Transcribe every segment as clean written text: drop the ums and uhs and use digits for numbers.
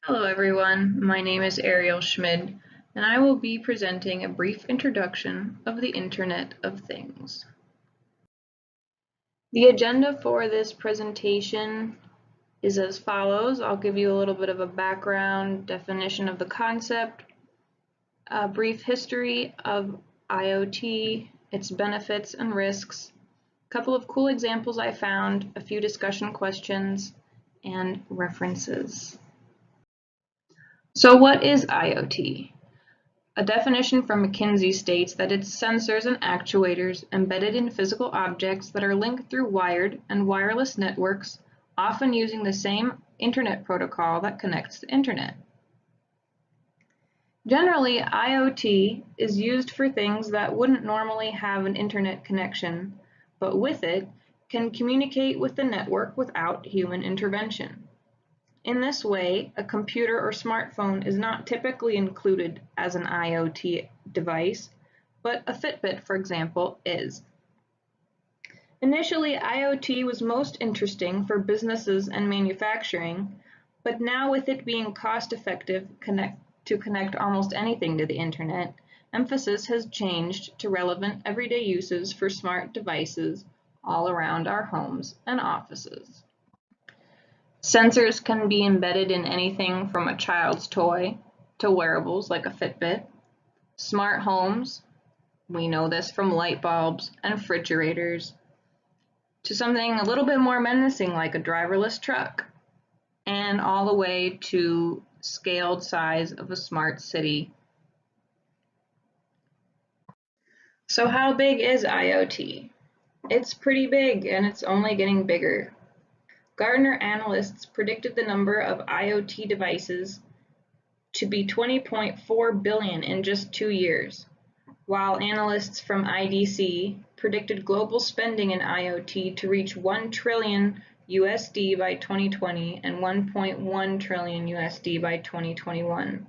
Hello everyone, my name is Ariel Schmid, and I will be presenting a brief introduction of the Internet of Things. The agenda for this presentation is as follows. I'll give you a little bit of a background, definition of the concept, a brief history of IoT, its benefits and risks, a couple of cool examples I found, a few discussion questions, and references. So what is IoT? A definition from McKinsey states that it's sensors and actuators embedded in physical objects that are linked through wired and wireless networks, often using the same Internet protocol that connects the Internet. Generally, IoT is used for things that wouldn't normally have an Internet connection, but with it, can communicate with the network without human intervention. In this way, a computer or smartphone is not typically included as an IoT device, but a Fitbit, for example, is. Initially, IoT was most interesting for businesses and manufacturing, but now with it being cost-effective to connect almost anything to the Internet, emphasis has changed to relevant everyday uses for smart devices all around our homes and offices. Sensors can be embedded in anything from a child's toy to wearables like a Fitbit, smart homes, we know this from light bulbs and refrigerators, to something a little bit more menacing like a driverless truck, and all the way to scaled size of a smart city. So how big is IoT? It's pretty big, and it's only getting bigger. Gartner analysts predicted the number of IoT devices to be 20.4 billion in just 2 years, while analysts from IDC predicted global spending in IoT to reach 1 trillion USD by 2020 and 1.1 trillion USD by 2021.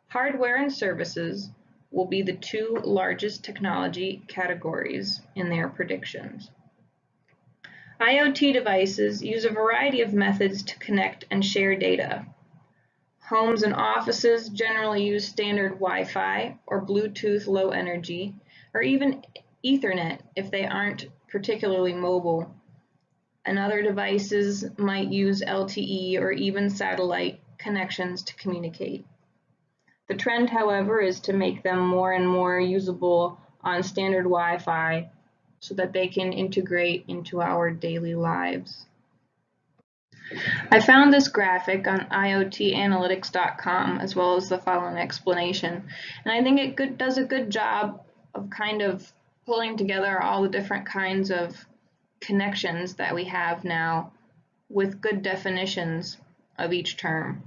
Hardware and services will be the two largest technology categories in their predictions. IoT devices use a variety of methods to connect and share data. Homes and offices generally use standard Wi-Fi or Bluetooth Low Energy, or even Ethernet if they aren't particularly mobile. And other devices might use LTE or even satellite connections to communicate. The trend, however, is to make them more and more usable on standard Wi-Fi, so that they can integrate into our daily lives. I found this graphic on IoTanalytics.com as well as the following explanation, and I think it does a good job of kind of pulling together all the different kinds of connections that we have now with good definitions of each term.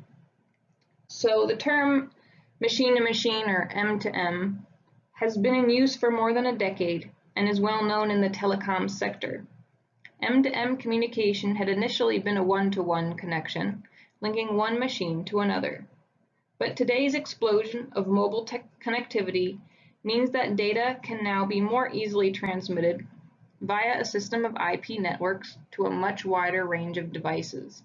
So the term machine-to-machine or M2M has been in use for more than a decade and is well known in the telecom sector. M2M communication had initially been a one-to-one connection, linking one machine to another. But today's explosion of mobile connectivity means that data can now be more easily transmitted via a system of IP networks to a much wider range of devices.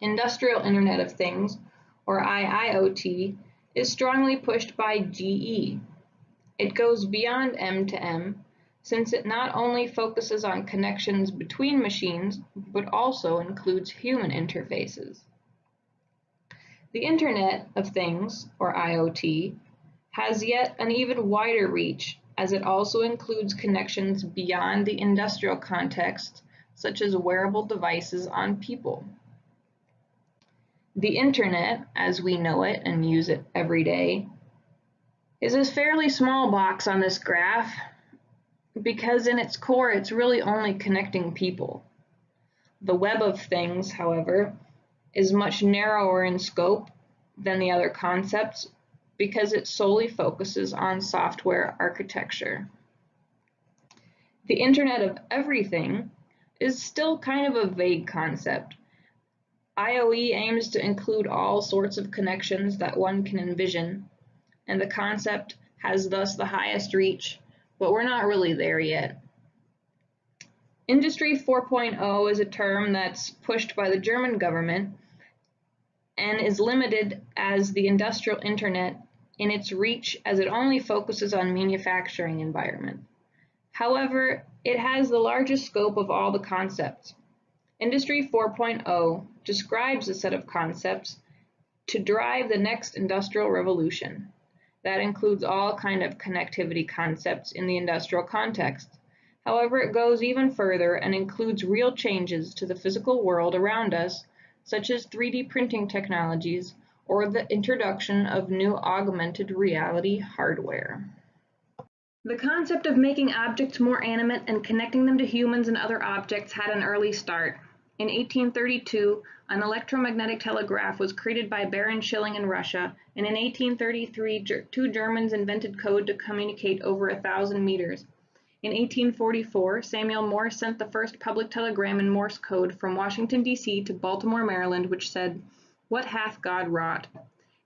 Industrial Internet of Things, or IIoT, is strongly pushed by GE. It goes beyond M2M, since it not only focuses on connections between machines, but also includes human interfaces. The Internet of Things, or IoT, has yet an even wider reach, as it also includes connections beyond the industrial context, such as wearable devices on people. The Internet, as we know it and use it every day, is a fairly small box on this graph because in its core it's really only connecting people. The web of things, however, is much narrower in scope than the other concepts because it solely focuses on software architecture. The Internet of Everything is still kind of a vague concept. IoE aims to include all sorts of connections that one can envision, and the concept has thus the highest reach, but we're not really there yet. Industry 4.0 is a term that's pushed by the German government, and is limited as the industrial internet in its reach as it only focuses on manufacturing environment. However, it has the largest scope of all the concepts. Industry 4.0 describes a set of concepts to drive the next industrial revolution. That includes all kind of connectivity concepts in the industrial context. However, it goes even further and includes real changes to the physical world around us, such as 3D printing technologies or the introduction of new augmented reality hardware. The concept of making objects more animate and connecting them to humans and other objects had an early start. In 1832, an electromagnetic telegraph was created by Baron Schilling in Russia, and in 1833, two Germans invented code to communicate over 1,000 meters. In 1844, Samuel Morse sent the first public telegram in Morse code from Washington, D.C. to Baltimore, Maryland, which said, "What hath God wrought?"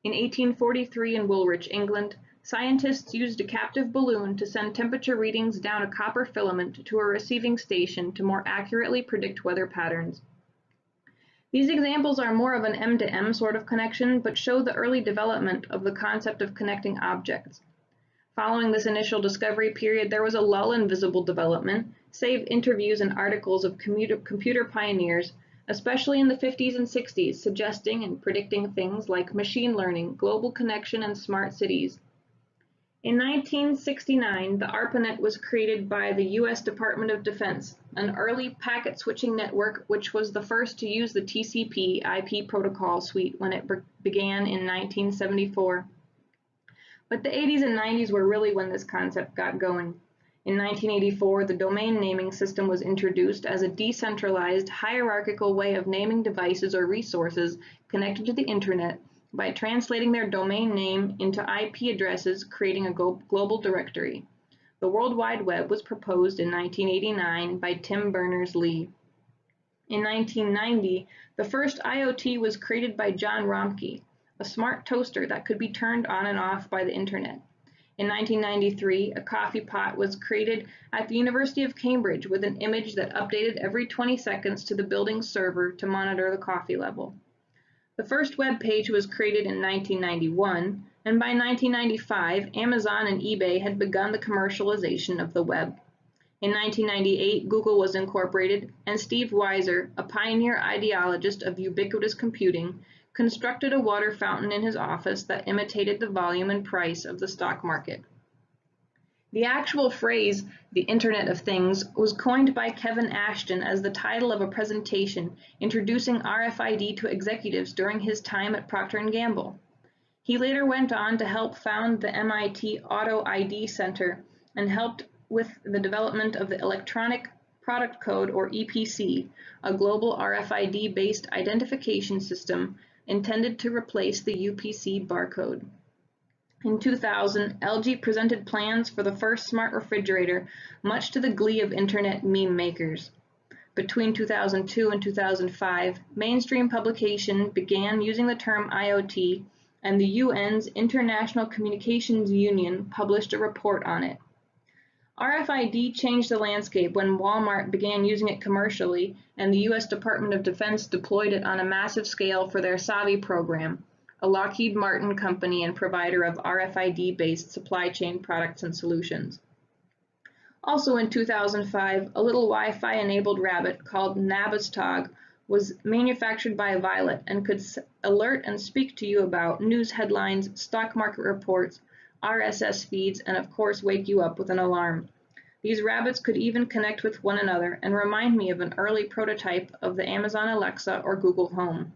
In 1843, in Woolwich, England, scientists used a captive balloon to send temperature readings down a copper filament to a receiving station to more accurately predict weather patterns. These examples are more of an M-to-M sort of connection, but show the early development of the concept of connecting objects. Following this initial discovery period, there was a lull in visible development, save interviews and articles of computer pioneers, especially in the 50s and 60s, suggesting and predicting things like machine learning, global connection, and smart cities. In 1969, the ARPANET was created by the U.S. Department of Defense, an early packet switching network which was the first to use the TCP/IP protocol suite when it began in 1974. But the 80s and 90s were really when this concept got going. In 1984, the domain naming system was introduced as a decentralized, hierarchical way of naming devices or resources connected to the internet by translating their domain name into IP addresses, creating a global directory. The World Wide Web was proposed in 1989 by Tim Berners-Lee. In 1990, the first IoT was created by John Romke, a smart toaster that could be turned on and off by the internet. In 1993, a coffee pot was created at the University of Cambridge with an image that updated every 20 seconds to the building's server to monitor the coffee level. The first web page was created in 1991, and by 1995, Amazon and eBay had begun the commercialization of the web. In 1998, Google was incorporated, and Steve Weiser, a pioneer ideologist of ubiquitous computing, constructed a water fountain in his office that imitated the volume and price of the stock market. The actual phrase, the Internet of Things, was coined by Kevin Ashton as the title of a presentation introducing RFID to executives during his time at Procter & Gamble. He later went on to help found the MIT Auto ID Center and helped with the development of the Electronic Product Code, or EPC, a global RFID-based identification system intended to replace the UPC barcode. In 2000, LG presented plans for the first smart refrigerator, much to the glee of internet meme makers. Between 2002 and 2005, mainstream publication began using the term IoT, and the UN's International Communications Union published a report on it. RFID changed the landscape when Walmart began using it commercially, and the U.S. Department of Defense deployed it on a massive scale for their SAVI program, a Lockheed Martin company and provider of RFID-based supply chain products and solutions. Also in 2005, a little Wi-Fi enabled rabbit called Nabistog was manufactured by Violet and could alert and speak to you about news headlines, stock market reports, RSS feeds, and of course wake you up with an alarm. These rabbits could even connect with one another and remind me of an early prototype of the Amazon Alexa or Google Home.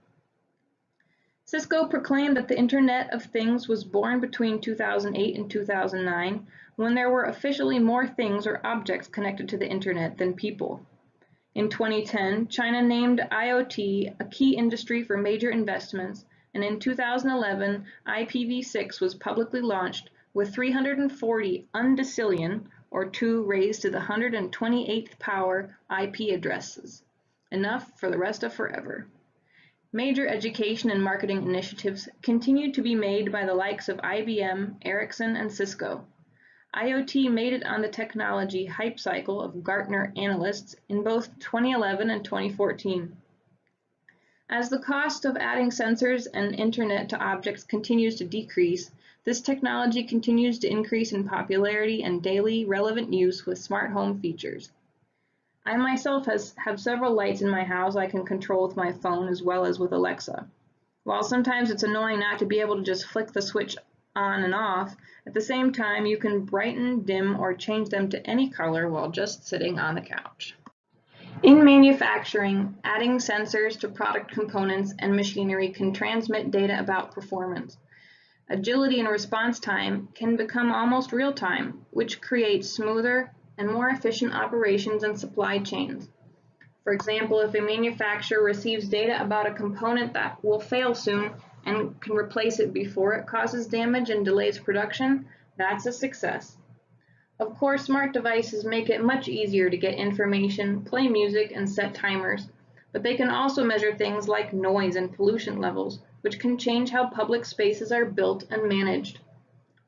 Cisco proclaimed that the Internet of Things was born between 2008 and 2009, when there were officially more things or objects connected to the Internet than people. In 2010, China named IoT a key industry for major investments, and in 2011, IPv6 was publicly launched with 340 undecillion, or 2 raised to the 128th power, IP addresses. Enough for the rest of forever. Major education and marketing initiatives continue to be made by the likes of IBM, Ericsson, and Cisco. IoT made it on the technology hype cycle of Gartner analysts in both 2011 and 2014. As the cost of adding sensors and internet to objects continues to decrease, this technology continues to increase in popularity and daily relevant use with smart home features. I myself have several lights in my house I can control with my phone as well as with Alexa. While sometimes it's annoying not to be able to just flick the switch on and off, at the same time you can brighten, dim, or change them to any color while just sitting on the couch. In manufacturing, adding sensors to product components and machinery can transmit data about performance. Agility and response time can become almost real-time, which creates smoother and more efficient operations and supply chains. For example, if a manufacturer receives data about a component that will fail soon and can replace it before it causes damage and delays production, that's a success. Of course, smart devices make it much easier to get information, play music, and set timers, but they can also measure things like noise and pollution levels, which can change how public spaces are built and managed.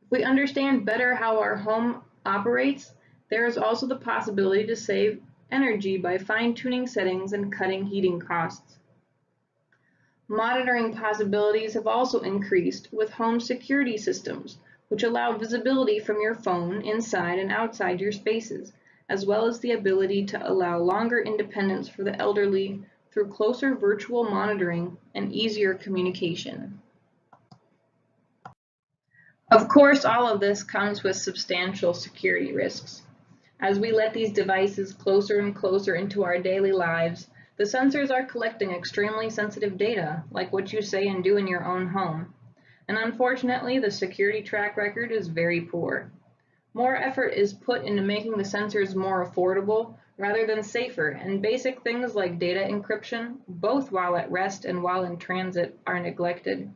If we understand better how our home operates, there is also the possibility to save energy by fine-tuning settings and cutting heating costs. Monitoring possibilities have also increased with home security systems, which allow visibility from your phone inside and outside your spaces, as well as the ability to allow longer independence for the elderly through closer virtual monitoring and easier communication. Of course, all of this comes with substantial security risks. As we let these devices closer and closer into our daily lives, the sensors are collecting extremely sensitive data, like what you say and do in your own home. And unfortunately, the security track record is very poor. More effort is put into making the sensors more affordable rather than safer, and basic things like data encryption, both while at rest and while in transit, are neglected.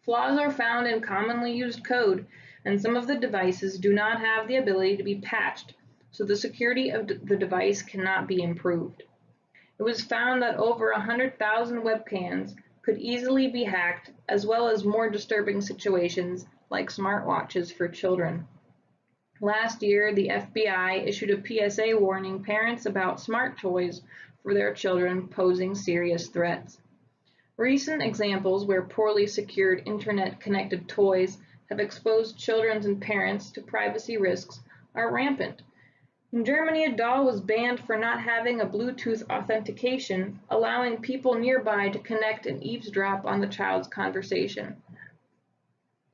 Flaws are found in commonly used code, and some of the devices do not have the ability to be patched, so the security of the device cannot be improved. It was found that over 100,000 webcams could easily be hacked, as well as more disturbing situations like smartwatches for children. Last year, the FBI issued a PSA warning parents about smart toys for their children posing serious threats. Recent examples where poorly secured internet-connected toys have exposed children and parents to privacy risks are rampant. In Germany, a doll was banned for not having a Bluetooth authentication, allowing people nearby to connect and eavesdrop on the child's conversation.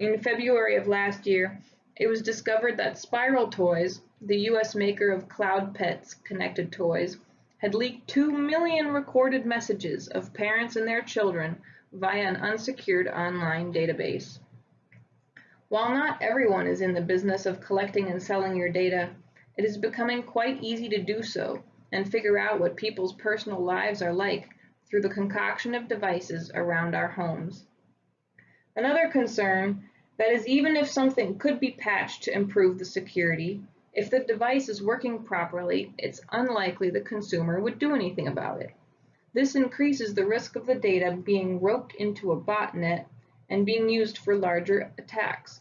In February of last year, it was discovered that Spiral Toys, the US maker of Cloud Pets connected toys, had leaked 2 million recorded messages of parents and their children via an unsecured online database. While not everyone is in the business of collecting and selling your data, it is becoming quite easy to do so and figure out what people's personal lives are like through the concoction of devices around our homes. Another concern that is even if something could be patched to improve the security, if the device is working properly, it's unlikely the consumer would do anything about it. This increases the risk of the data being roped into a botnet and being used for larger attacks.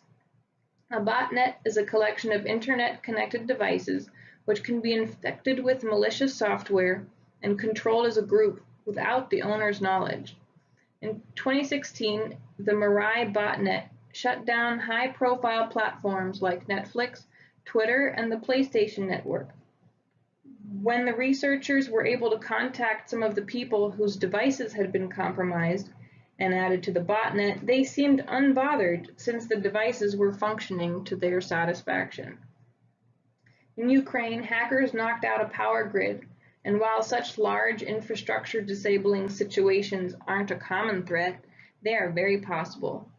A botnet is a collection of internet-connected devices which can be infected with malicious software and controlled as a group without the owner's knowledge. In 2016, the Mirai botnet shut down high-profile platforms like Netflix, Twitter, and the PlayStation Network. When the researchers were able to contact some of the people whose devices had been compromised and added to the botnet, they seemed unbothered since the devices were functioning to their satisfaction. In Ukraine, hackers knocked out a power grid, and while such large infrastructure disabling situations aren't a common threat, they are very possible.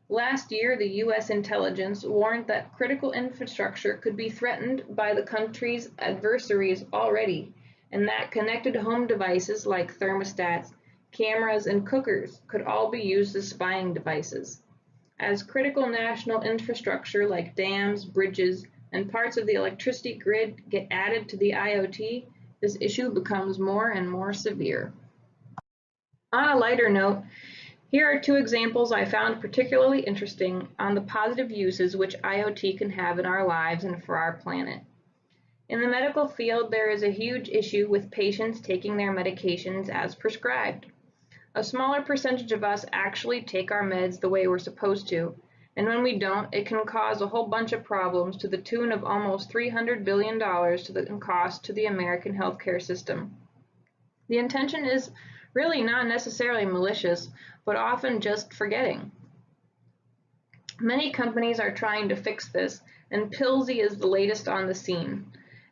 Last year, the US intelligence warned that critical infrastructure could be threatened by the country's adversaries already, and that connected home devices like thermostats, cameras, and cookers could all be used as spying devices. As critical national infrastructure like dams, bridges, and parts of the electricity grid get added to the IoT, this issue becomes more and more severe. On a lighter note, here are two examples I found particularly interesting on the positive uses which IoT can have in our lives and for our planet. In the medical field, there is a huge issue with patients taking their medications as prescribed. A smaller percentage of us actually take our meds the way we're supposed to, and when we don't, it can cause a whole bunch of problems to the tune of almost $300 billion in cost to the American healthcare system. The intention is really not necessarily malicious, but often just forgetting. Many companies are trying to fix this, and Pillsy is the latest on the scene.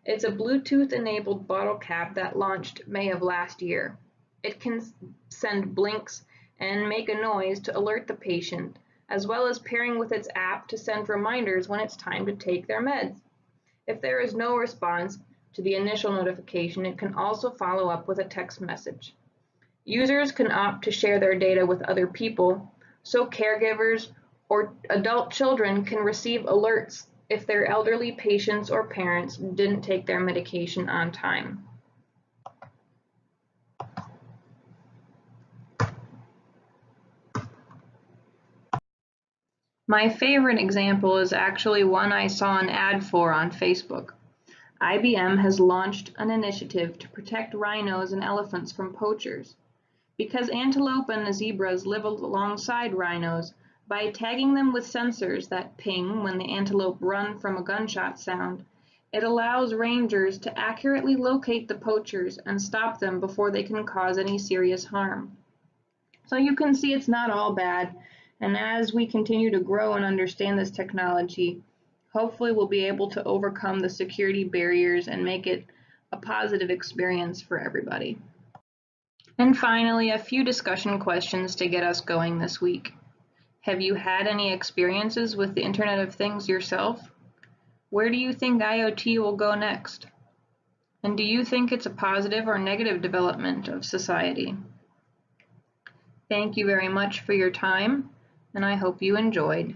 It's a Bluetooth-enabled bottle cap that launched May of last year. It can send blinks and make a noise to alert the patient, as well as pairing with its app to send reminders when it's time to take their meds. If there is no response to the initial notification, it can also follow up with a text message. Users can opt to share their data with other people, so caregivers or adult children can receive alerts if their elderly patients or parents didn't take their medication on time. My favorite example is actually one I saw an ad for on Facebook. IBM has launched an initiative to protect rhinos and elephants from poachers. Because antelope and zebras live alongside rhinos, by tagging them with sensors that ping when the antelope run from a gunshot sound, it allows rangers to accurately locate the poachers and stop them before they can cause any serious harm. So you can see it's not all bad, and as we continue to grow and understand this technology, hopefully we'll be able to overcome the security barriers and make it a positive experience for everybody. And finally, a few discussion questions to get us going this week. Have you had any experiences with the Internet of Things yourself? Where do you think IoT will go next? And do you think it's a positive or negative development of society? Thank you very much for your time, and I hope you enjoyed.